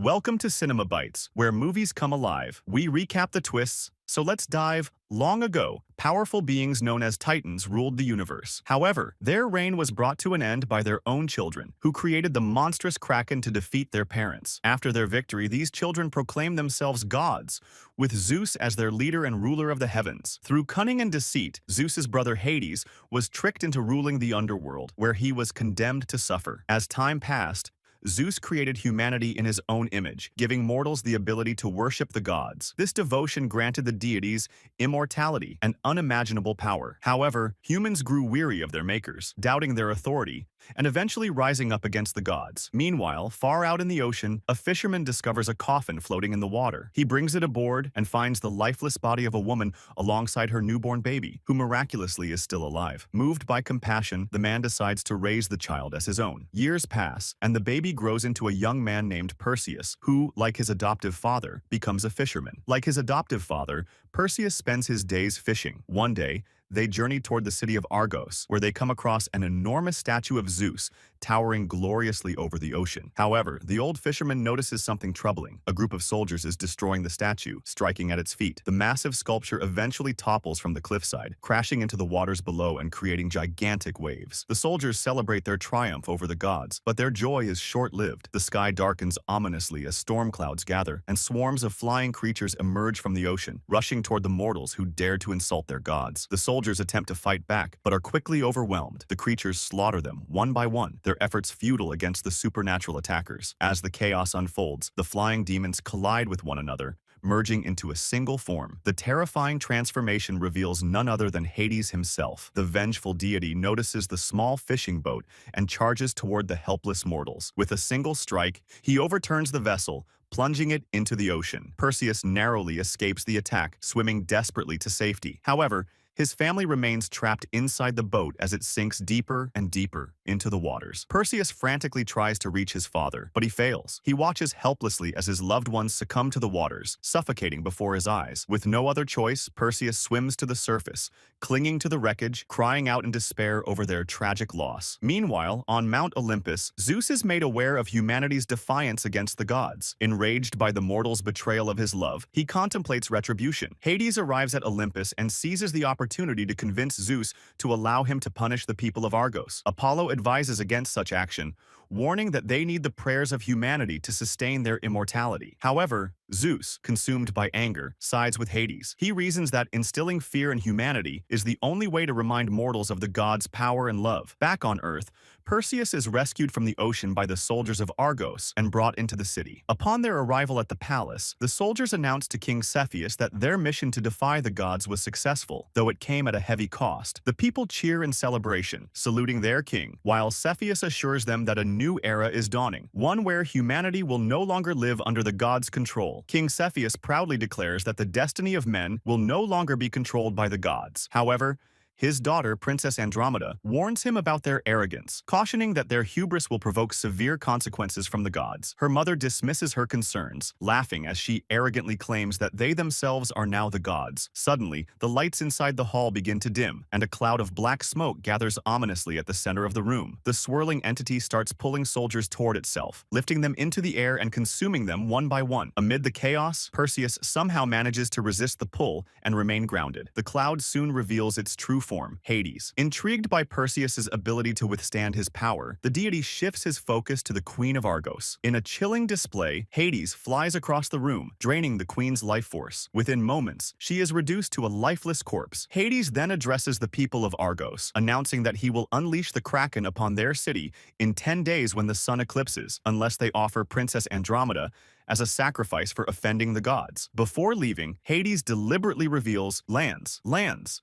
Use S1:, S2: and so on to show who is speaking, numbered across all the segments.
S1: Welcome to Cinema Bites, where movies come alive. We recap the twists, so let's dive. Long ago, powerful beings known as Titans ruled the universe. However, their reign was brought to an end by their own children, who created the monstrous Kraken to defeat their parents. After their victory, these children proclaimed themselves gods, with Zeus as their leader and ruler of the heavens. Through cunning and deceit, Zeus's brother Hades was tricked into ruling the underworld, where he was condemned to suffer. As time passed, Zeus created humanity in his own image, giving mortals the ability to worship the gods. This devotion granted the deities immortality and unimaginable power. However, humans grew weary of their makers, doubting their authority, and eventually rising up against the gods. Meanwhile, far out in the ocean, a fisherman discovers a coffin floating in the water. He brings it aboard and finds the lifeless body of a woman alongside her newborn baby, who miraculously is still alive. Moved by compassion, the man decides to raise the child as his own. Years pass, and the baby grows into a young man named Perseus, who, like his adoptive father, becomes a fisherman. Like his adoptive father, Perseus spends his days fishing. One day, they journey toward the city of Argos, where they come across an enormous statue of Zeus, towering gloriously over the ocean. However, the old fisherman notices something troubling. A group of soldiers is destroying the statue, striking at its feet. The massive sculpture eventually topples from the cliffside, crashing into the waters below and creating gigantic waves. The soldiers celebrate their triumph over the gods, but their joy is short-lived. The sky darkens ominously as storm clouds gather, and swarms of flying creatures emerge from the ocean, rushing toward the mortals who dare to insult their gods. The soldiers attempt to fight back, but are quickly overwhelmed. The creatures slaughter them one by one, their efforts futile against the supernatural attackers. As the chaos unfolds, the flying demons collide with one another, merging into a single form. The terrifying transformation reveals none other than Hades himself. The vengeful deity notices the small fishing boat and charges toward the helpless mortals. With a single strike, he overturns the vessel, plunging it into the ocean. Perseus narrowly escapes the attack, swimming desperately to safety. However, his family remains trapped inside the boat as it sinks deeper and deeper into the waters. Perseus frantically tries to reach his father, but he fails. He watches helplessly as his loved ones succumb to the waters, suffocating before his eyes. With no other choice, Perseus swims to the surface, clinging to the wreckage, crying out in despair over their tragic loss. Meanwhile, on Mount Olympus, Zeus is made aware of humanity's defiance against the gods. Enraged by the mortals' betrayal of his love, he contemplates retribution. Hades arrives at Olympus and seizes the opportunity to convince Zeus to allow him to punish the people of Argos. Apollo advises against such action, warning that they need the prayers of humanity to sustain their immortality. However, Zeus, consumed by anger, sides with Hades. He reasons that instilling fear in humanity is the only way to remind mortals of the gods' power and love. Back on Earth, Perseus is rescued from the ocean by the soldiers of Argos and brought into the city. Upon their arrival at the palace, the soldiers announced to King Cepheus that their mission to defy the gods was successful, though it came at a heavy cost. The people cheer in celebration, saluting their king, while Cepheus assures them that a new era is dawning, one where humanity will no longer live under the gods' control. King Cepheus proudly declares that the destiny of men will no longer be controlled by the gods. However, his daughter, Princess Andromeda, warns him about their arrogance, cautioning that their hubris will provoke severe consequences from the gods. Her mother dismisses her concerns, laughing as she arrogantly claims that they themselves are now the gods. Suddenly, the lights inside the hall begin to dim, and a cloud of black smoke gathers ominously at the center of the room. The swirling entity starts pulling soldiers toward itself, lifting them into the air and consuming them one by one. Amid the chaos, Perseus somehow manages to resist the pull and remain grounded. The cloud soon reveals its true form, Hades. Intrigued by Perseus's ability to withstand his power, the deity shifts his focus to the Queen of Argos. In a chilling display, Hades flies across the room, draining the queen's life force. Within moments, she is reduced to a lifeless corpse. Hades then addresses the people of Argos, announcing that he will unleash the Kraken upon their city in 10 days when the sun eclipses, unless they offer Princess Andromeda as a sacrifice for offending the gods. Before leaving, Hades deliberately reveals lands.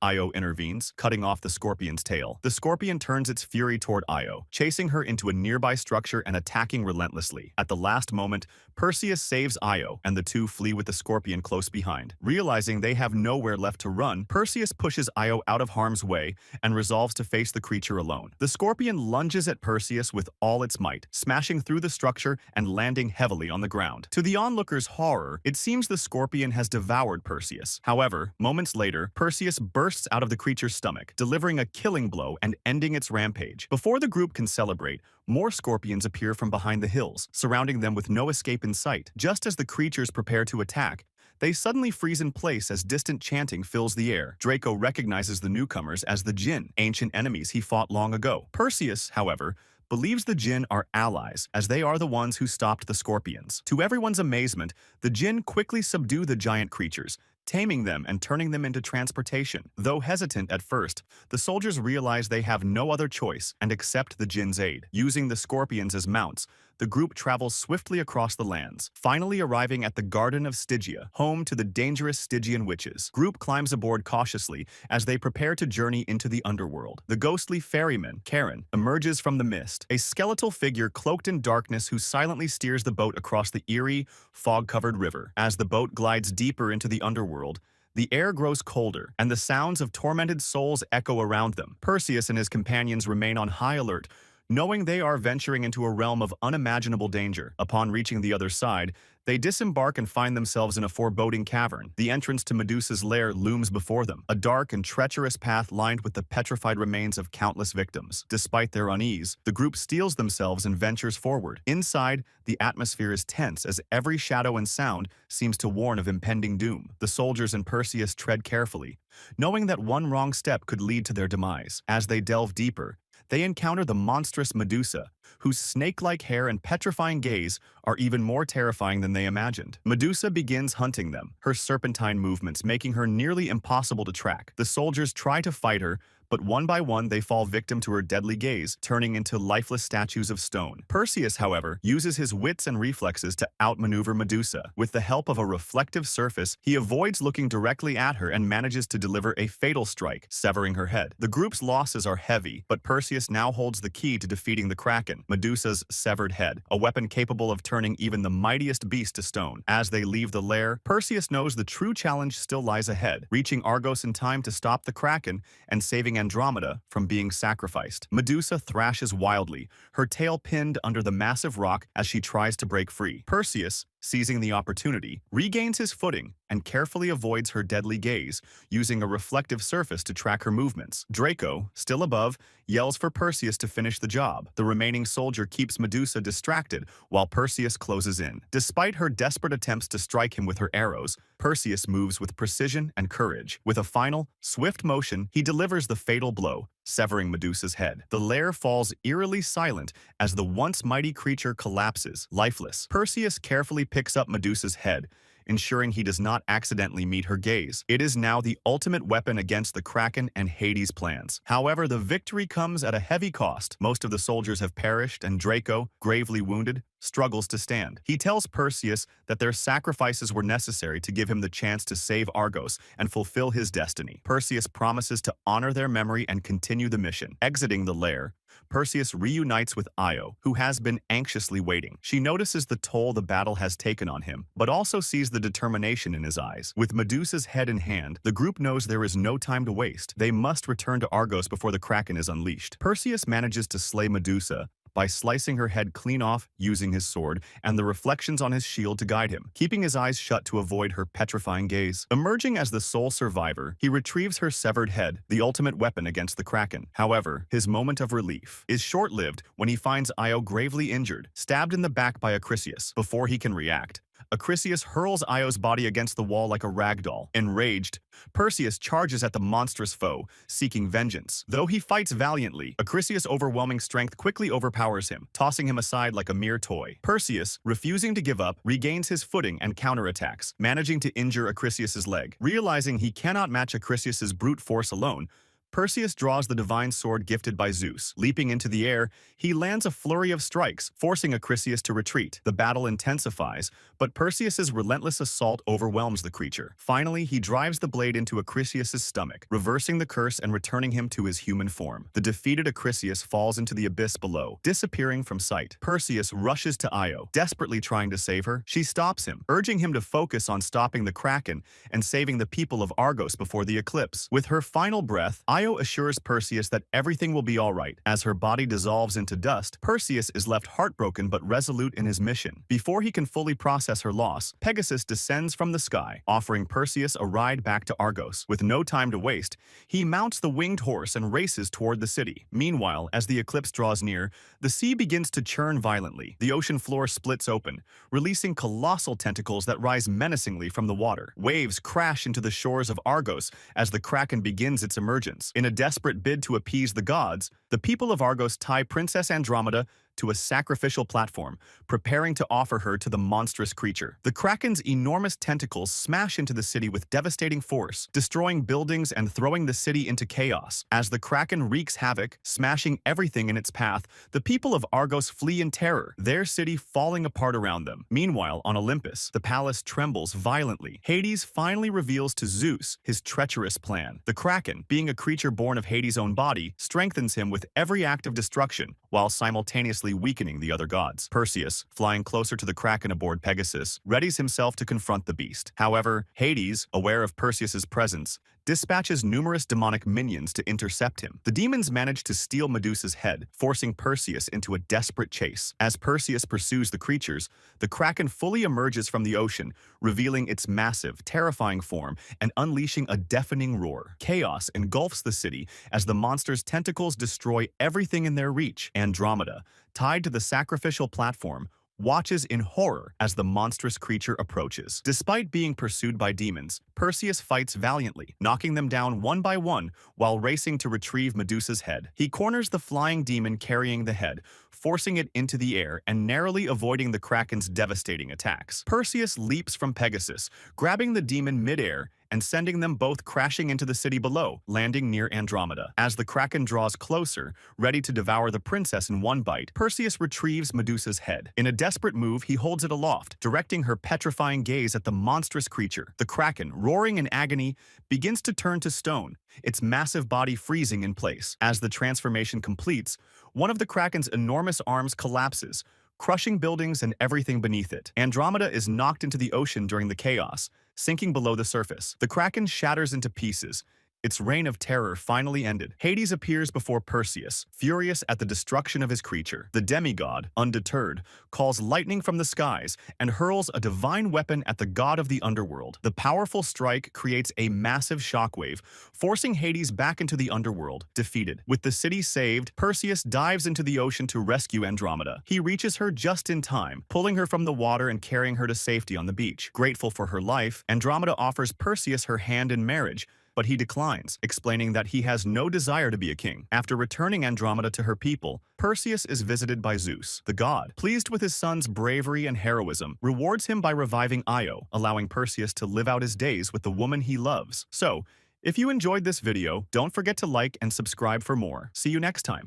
S1: Io intervenes, cutting off the scorpion's tail. The scorpion turns its fury toward Io, chasing her into a nearby structure and attacking relentlessly. At the last moment, Perseus saves Io, and the two flee with the scorpion close behind. Realizing they have nowhere left to run, Perseus pushes Io out of harm's way and resolves to face the creature alone. The scorpion lunges at Perseus with all its might, smashing through the structure and landing heavily on the ground. To the onlooker's horror, it seems the scorpion has devoured Perseus. However, moments later, Perseus bursts out of the creature's stomach, delivering a killing blow and ending its rampage. Before the group can celebrate, more scorpions appear from behind the hills, surrounding them with no escape in sight. Just as the creatures prepare to attack, they suddenly freeze in place as distant chanting fills the air. Draco recognizes the newcomers as the Jinn, ancient enemies he fought long ago. Perseus, however, believes the Jinn are allies, as they are the ones who stopped the scorpions. To everyone's amazement, the Jinn quickly subdue the giant creatures, taming them and turning them into transportation. Though hesitant at first, the soldiers realize they have no other choice and accept the Jinn's aid. Using the scorpions as mounts, the group travels swiftly across the lands, finally arriving at the Garden of Stygia, home to the dangerous Stygian witches. Group climbs aboard cautiously as they prepare to journey into the underworld. The ghostly ferryman, Charon, emerges from the mist, a skeletal figure cloaked in darkness who silently steers the boat across the eerie, fog-covered river. As the boat glides deeper into the underworld, the air grows colder, and the sounds of tormented souls echo around them. Perseus and his companions remain on high alert, knowing they are venturing into a realm of unimaginable danger. Upon reaching the other side, they disembark and find themselves in a foreboding cavern. The entrance to Medusa's lair looms before them, a dark and treacherous path lined with the petrified remains of countless victims. Despite their unease, the group steels themselves and ventures forward. Inside, the atmosphere is tense as every shadow and sound seems to warn of impending doom. The soldiers and Perseus tread carefully, knowing that one wrong step could lead to their demise. As they delve deeper, they encounter the monstrous Medusa, whose snake-like hair and petrifying gaze are even more terrifying than they imagined. Medusa begins hunting them, her serpentine movements making her nearly impossible to track. The soldiers try to fight her, but one by one they fall victim to her deadly gaze, turning into lifeless statues of stone. Perseus, however, uses his wits and reflexes to outmaneuver Medusa. With the help of a reflective surface, he avoids looking directly at her and manages to deliver a fatal strike, severing her head. The group's losses are heavy, but Perseus now holds the key to defeating the Kraken, Medusa's severed head, a weapon capable of turning even the mightiest beast to stone. As they leave the lair, Perseus knows the true challenge still lies ahead, reaching Argos in time to stop the Kraken and saving Andromeda from being sacrificed. Medusa thrashes wildly, her tail pinned under the massive rock as she tries to break free. Perseus, seizing the opportunity, regains his footing and carefully avoids her deadly gaze, using a reflective surface to track her movements. Draco, still above, yells for Perseus to finish the job. The remaining soldier keeps Medusa distracted while Perseus closes in. Despite her desperate attempts to strike him with her arrows, Perseus moves with precision and courage. With a final, swift motion, he delivers the fatal blow, severing Medusa's head. The lair falls eerily silent as the once mighty creature collapses, lifeless. Perseus carefully picks up Medusa's head, ensuring he does not accidentally meet her gaze. It is now the ultimate weapon against the Kraken and Hades' plans. However, the victory comes at a heavy cost. Most of the soldiers have perished, and Draco, gravely wounded, struggles to stand. He tells Perseus that their sacrifices were necessary to give him the chance to save Argos and fulfill his destiny. Perseus promises to honor their memory and continue the mission. Exiting the lair, Perseus reunites with Io, who has been anxiously waiting. She notices the toll the battle has taken on him, but also sees the determination in his eyes. With Medusa's head in hand, the group knows there is no time to waste. They must return to Argos before the Kraken is unleashed. Perseus manages to slay Medusa by slicing her head clean off using his sword and the reflections on his shield to guide him, keeping his eyes shut to avoid her petrifying gaze. Emerging as the sole survivor, he retrieves her severed head, the ultimate weapon against the Kraken. However, his moment of relief is short-lived when he finds Io gravely injured, stabbed in the back by Acrisius. Before he can react, Acrisius hurls Io's body against the wall like a rag doll. Enraged, Perseus charges at the monstrous foe, seeking vengeance. Though he fights valiantly, Acrisius' overwhelming strength quickly overpowers him, tossing him aside like a mere toy. Perseus, refusing to give up, regains his footing and counterattacks, managing to injure Acrisius' leg. Realizing he cannot match Acrisius' brute force alone, Perseus draws the divine sword gifted by Zeus. Leaping into the air, he lands a flurry of strikes, forcing Acrisius to retreat. The battle intensifies, but Perseus' relentless assault overwhelms the creature. Finally, he drives the blade into Acrisius' stomach, reversing the curse and returning him to his human form. The defeated Acrisius falls into the abyss below, disappearing from sight. Perseus rushes to Io, desperately trying to save her. She stops him, urging him to focus on stopping the Kraken and saving the people of Argos before the eclipse. With her final breath, Io assures Perseus that everything will be all right. As her body dissolves into dust, Perseus is left heartbroken but resolute in his mission. Before he can fully process her loss, Pegasus descends from the sky, offering Perseus a ride back to Argos. With no time to waste, he mounts the winged horse and races toward the city. Meanwhile, as the eclipse draws near, the sea begins to churn violently. The ocean floor splits open, releasing colossal tentacles that rise menacingly from the water. Waves crash into the shores of Argos as the Kraken begins its emergence. In a desperate bid to appease the gods, the people of Argos tie Princess Andromeda to a sacrificial platform, preparing to offer her to the monstrous creature. The Kraken's enormous tentacles smash into the city with devastating force, destroying buildings and throwing the city into chaos. As the Kraken wreaks havoc, smashing everything in its path, the people of Argos flee in terror, their city falling apart around them. Meanwhile, on Olympus, the palace trembles violently. Hades finally reveals to Zeus his treacherous plan. The Kraken, being a creature born of Hades' own body, strengthens him with every act of destruction, while simultaneously weakening the other gods. Perseus, flying closer to the Kraken aboard Pegasus, readies himself to confront the beast. However, Hades, aware of Perseus's presence, dispatches numerous demonic minions to intercept him. The demons manage to steal Medusa's head, forcing Perseus into a desperate chase. As Perseus pursues the creatures, the Kraken fully emerges from the ocean, revealing its massive, terrifying form and unleashing a deafening roar. Chaos engulfs the city as the monster's tentacles destroy everything in their reach. Andromeda, tied to the sacrificial platform, watches in horror as the monstrous creature approaches. Despite being pursued by demons, Perseus fights valiantly, knocking them down one by one while racing to retrieve Medusa's head. He corners the flying demon carrying the head, forcing it into the air and narrowly avoiding the Kraken's devastating attacks. Perseus leaps from Pegasus, grabbing the demon mid-air and sending them both crashing into the city below, landing near Andromeda. As the Kraken draws closer, ready to devour the princess in one bite, Perseus retrieves Medusa's head. In a desperate move, he holds it aloft, directing her petrifying gaze at the monstrous creature. The Kraken, roaring in agony, begins to turn to stone, its massive body freezing in place. As the transformation completes, one of the Kraken's enormous arms collapses, crushing buildings and everything beneath it. Andromeda is knocked into the ocean during the chaos, sinking below the surface. The Kraken shatters into pieces. Its reign of terror finally ended. Hades appears before Perseus, furious at the destruction of his creature. The demigod, undeterred, calls lightning from the skies and hurls a divine weapon at the god of the underworld. The powerful strike creates a massive shockwave, forcing Hades back into the underworld, defeated. With the city saved, Perseus dives into the ocean to rescue Andromeda. He reaches her just in time, pulling her from the water and carrying her to safety on the beach. Grateful for her life, Andromeda offers Perseus her hand in marriage, but he declines, explaining that he has no desire to be a king. After returning Andromeda to her people, Perseus is visited by Zeus, the god. Pleased with his son's bravery and heroism, rewards him by reviving Io, allowing Perseus to live out his days with the woman he loves. So, if you enjoyed this video, don't forget to like and subscribe for more. See you next time.